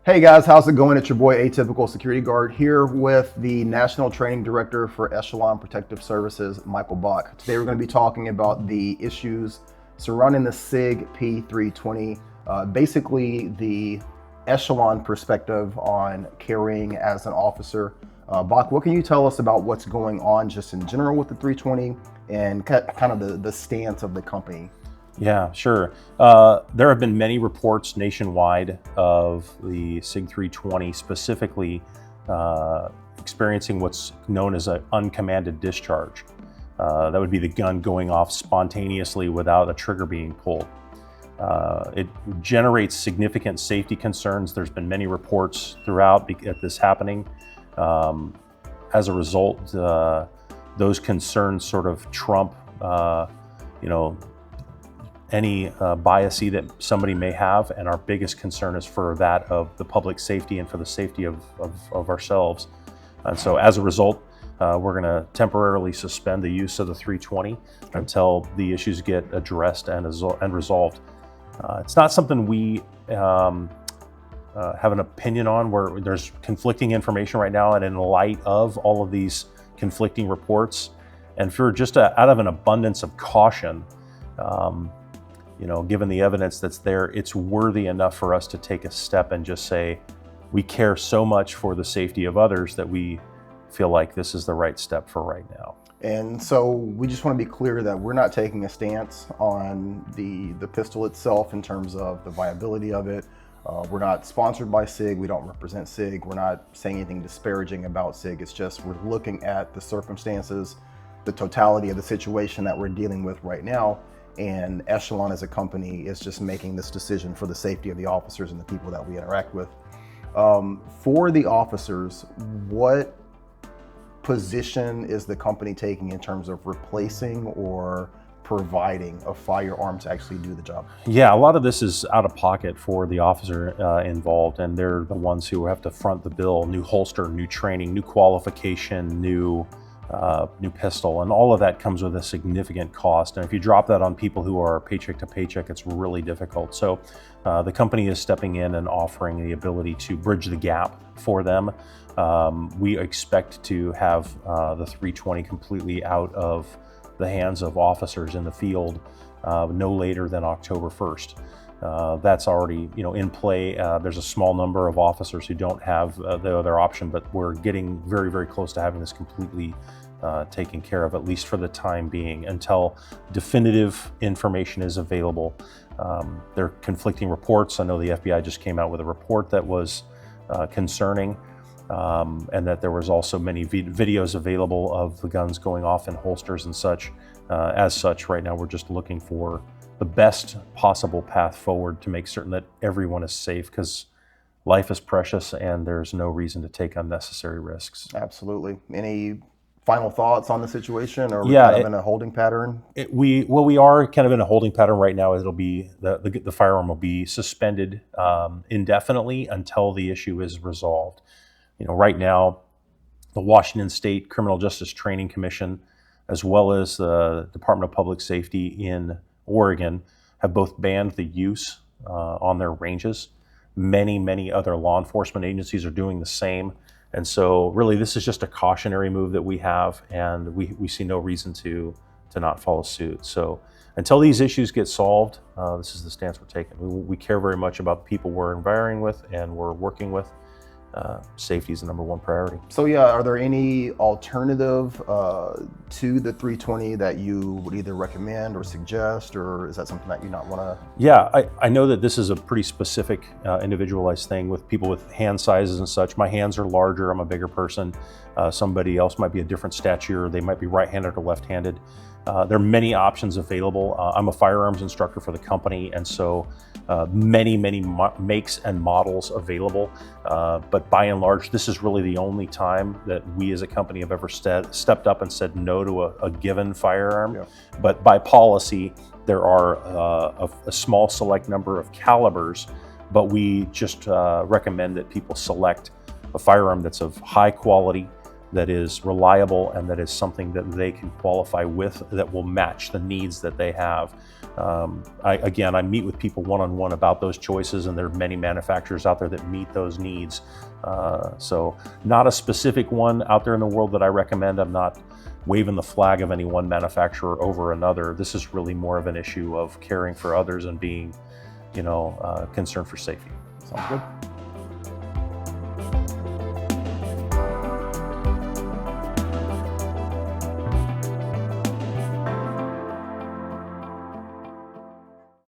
Hey guys, how's it going? It's your boy Atypical Security Guard here with the National Training Director for Echelon Protective Services, Michael Bock. Today we're going to be talking about the issues surrounding the Sig P320, basically the Echelon perspective on carrying as an officer. Bock, what can you tell us about what's going on just in general with the 320 and kind of the stance of the company? Yeah, sure. There have been many reports nationwide of the Sig 320 specifically experiencing what's known as an uncommanded discharge. That would be the gun going off spontaneously without a trigger being pulled. It generates significant safety concerns. There's been many reports throughout at this happening. As a result, those concerns sort of trump, any bias that somebody may have, and our biggest concern is for that of the public safety and for the safety of ourselves. And so as a result, we're going to temporarily suspend the use of the 320 until the issues get addressed and resolved. It's not something we have an opinion on, where there's conflicting information right now, and in light of all of these conflicting reports, and for just out of an abundance of caution, given the evidence that's there, it's worthy enough for us to take a step and just say, we care so much for the safety of others that we feel like this is the right step for right now. And so we just want to be clear that we're not taking a stance on the pistol itself in terms of the viability of it. We're not sponsored by SIG. We don't represent SIG. We're not saying anything disparaging about SIG. It's just we're looking at the circumstances, the totality of the situation that we're dealing with right now. And Echelon as a company is just making this decision for the safety of the officers and the people that we interact with. For the officers, what position is the company taking in terms of replacing or providing a firearm to actually do the job? Yeah, a lot of this is out of pocket for the officer involved, and they're the ones who have to front the bill. New holster, new training, new qualification, new pistol, and all of that comes with a significant cost. And if you drop that on people who are paycheck to paycheck, it's really difficult. So the company is stepping in and offering the ability to bridge the gap for them. We expect to have the 320 completely out of the hands of officers in the field no later than October 1st. That's already in play. There's a small number of officers who don't have the other option, but we're getting very, very close to having this completely taken care of, at least for the time being, until definitive information is available. There are conflicting reports. I know the FBI just came out with a report that was concerning, and that there was also many videos available of the guns going off in holsters and such. As such, right now we're just looking for the best possible path forward to make certain that everyone is safe, because life is precious and there's no reason to take unnecessary risks. Absolutely. Any final thoughts on the situation, or yeah, kind of in a holding pattern? We are kind of in a holding pattern right now. It'll be the firearm will be suspended indefinitely until the issue is resolved. Right now, the Washington State Criminal Justice Training Commission, as well as the Department of Public Safety in Oregon, have both banned the use on their ranges. Many other law enforcement agencies are doing the same. And so really this is just a cautionary move that we have, and we see no reason to not follow suit. So until these issues get solved, this is the stance we're taking. We care very much about the people we're environing with and we're working with. Safety is the number one priority. So yeah, are there any alternative to the 320 that you would either recommend or suggest, or is that something that you not want to? Yeah, I know that this is a pretty specific individualized thing with people with hand sizes and such. My hands are larger, I'm a bigger person. Somebody else might be a different stature, they might be right-handed or left-handed. There are many options available. I'm a firearms instructor for the company, and so many makes and models available. But by and large, this is really the only time that we as a company have ever stepped up and said no to a given firearm. Yeah. But by policy, there are a small select number of calibers, but we just recommend that people select a firearm that's of high quality, that is reliable and that is something that they can qualify with, that will match the needs that they have. I meet with people one-on-one about those choices, and there are many manufacturers out there that meet those needs. So not a specific one out there in the world that I recommend. I'm not waving the flag of any one manufacturer over another. This is really more of an issue of caring for others and being, concerned for safety. Sounds good.